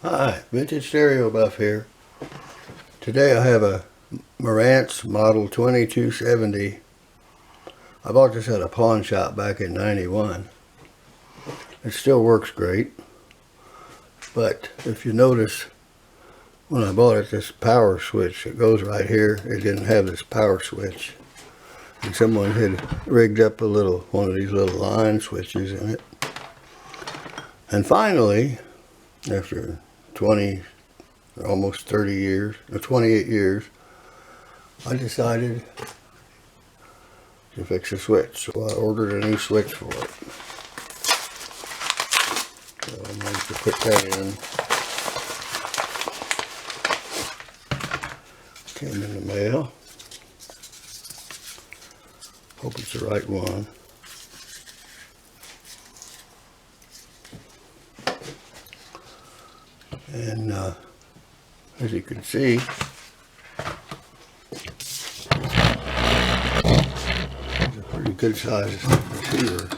Hi, Vintage Stereo Buff here. Today I have a Marantz model 2270. I bought this at a pawn shop back in '91. It still works great, but if you notice, when I bought it, this power switch that goes right here, it didn't have this power switch. And someone had rigged up one of these little line switches in it. And finally, after 20, almost 30 years, or 28 years, I decided to fix the switch. So I ordered a new switch for it. So I'm going to put that in. Came in the mail. Hope it's the right one. And as you can see, it's a pretty good sized receiver.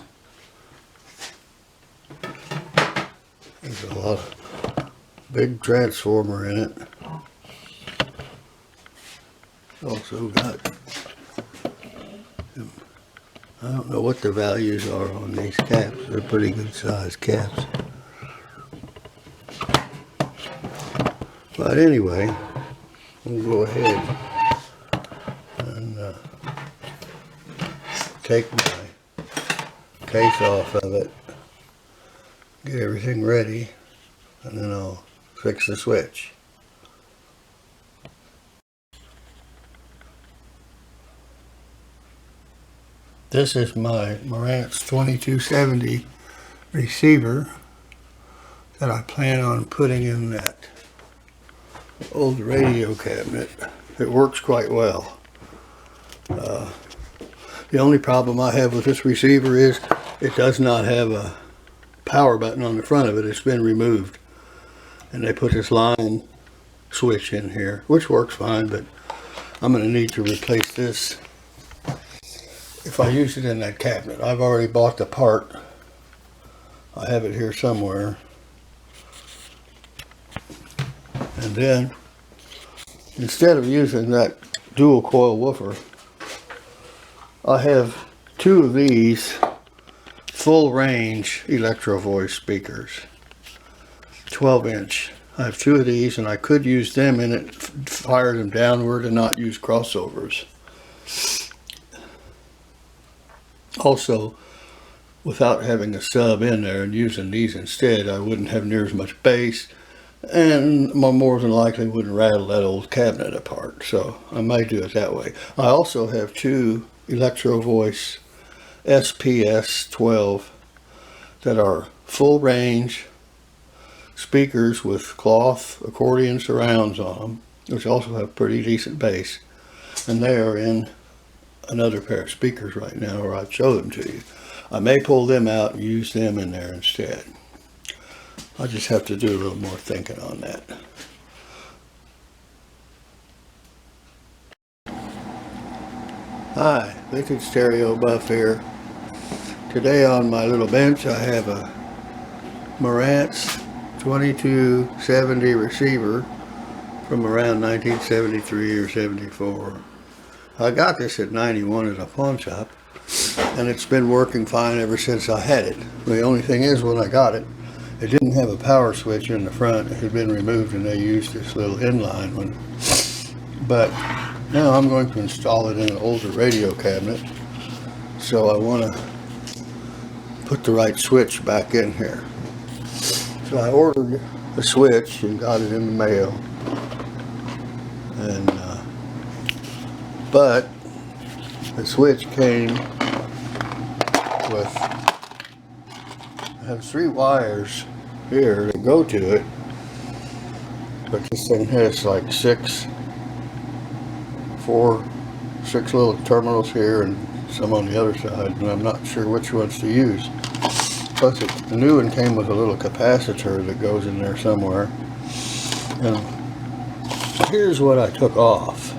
There's a lot of big transformer in it. Also got, I don't know what the values are on these caps. They're pretty good sized caps. But anyway, we'll go ahead and take my case off of it, get everything ready, and then I'll fix the switch. This is my Marantz 2270 receiver that I plan on putting in that old radio cabinet. It works quite well. The only problem I have with this receiver is it does not have a power button on the front of it. It's been removed, and they put this line switch in here, which works fine, but I'm going to need to replace this if I use it in that cabinet. I've already bought the part. I have it here somewhere. And then, instead of using that dual coil woofer, I have two of these full range Electro Voice speakers, 12-inch. I have two of these, and I could use them in it, fire them downward and not use crossovers. Also, without having a sub in there and using these instead, I wouldn't have near as much bass, and more than likely wouldn't rattle that old cabinet apart. So I might do it that way. I also have two Electro Voice SPS 12 that are full range speakers with cloth accordion surrounds on them, which also have pretty decent bass, and they are in another pair of speakers right now, or I'd show them to you. I may pull them out and use them in there instead. I just have to do a little more thinking on that. Hi, Vintage Stereo Buff here. Today on my little bench I have a Marantz 2270 receiver from around 1973 or 74. I got this at '91 at a pawn shop, and it's been working fine ever since I had it. The only thing is, when I got it, it didn't have a power switch in the front. It had been removed, and they used this little inline one. But now I'm going to install it in an older radio cabinet, so I want to put the right switch back in here. So I ordered a switch and got it in the mail, and but the switch came with, I have 3 wires here that go to it, but this thing has like 6 little terminals here and some on the other side, and I'm not sure which ones to use. Plus the new one came with a little capacitor that goes in there somewhere. And here's what I took off.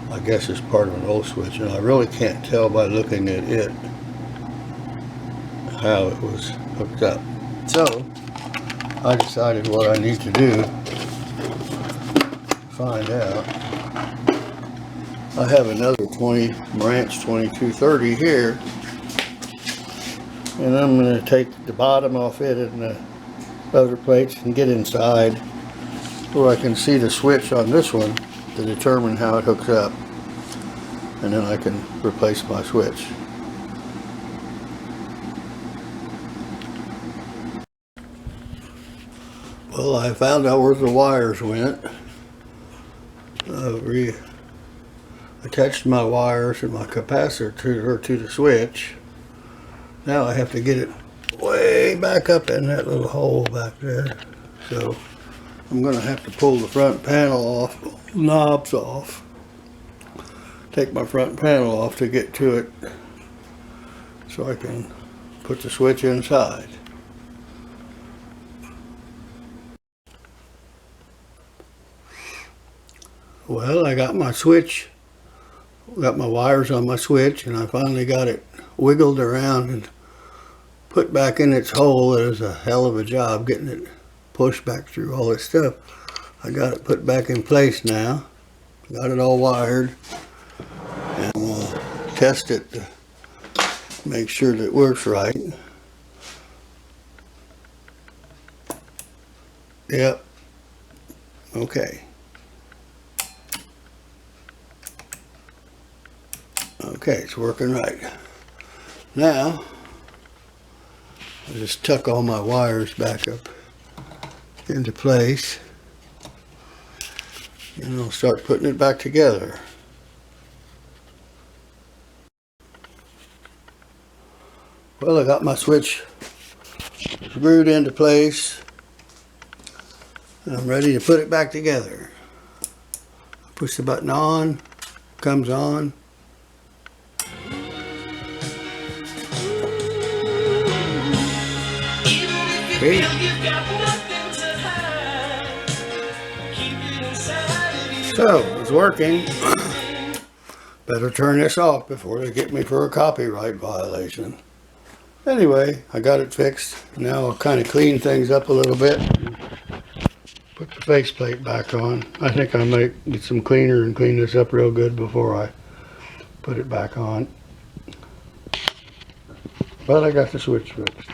I guess it's part of an old switch, and I really can't tell by looking at it how it was hooked up. So I decided what I need to do. Find out. I have another Marantz 2230 here, and I'm going to take the bottom off it and the other plates and get inside where I can see the switch on this one to determine how it hooks up, and then I can replace my switch. Well, I found out where the wires went. Attached my wires and my capacitor to the switch. Now I have to get it way back up in that little hole back there. So I'm going to have to pull the front panel off, knobs off. Take my front panel off to get to it so I can put the switch inside. Well, I got my switch, got my wires on my switch, and I finally got it wiggled around and put back in its hole. It was a hell of a job getting it pushed back through all this stuff. I got it put back in place now. Got it all wired, and we'll test it to make sure that it works right. Yep. Okay. Okay, it's working right. Now, I'll just tuck all my wires back up into place, and I'll start putting it back together. Well, I got my switch screwed into place, and I'm ready to put it back together. Push the button on, comes on. Okay. So, it's working. Better turn this off before they get me for a copyright violation. Anyway, I got it fixed. Now I'll kind of clean things up a little bit. Put the faceplate back on. I think I might get some cleaner and clean this up real good before I put it back on. But I got the switch fixed.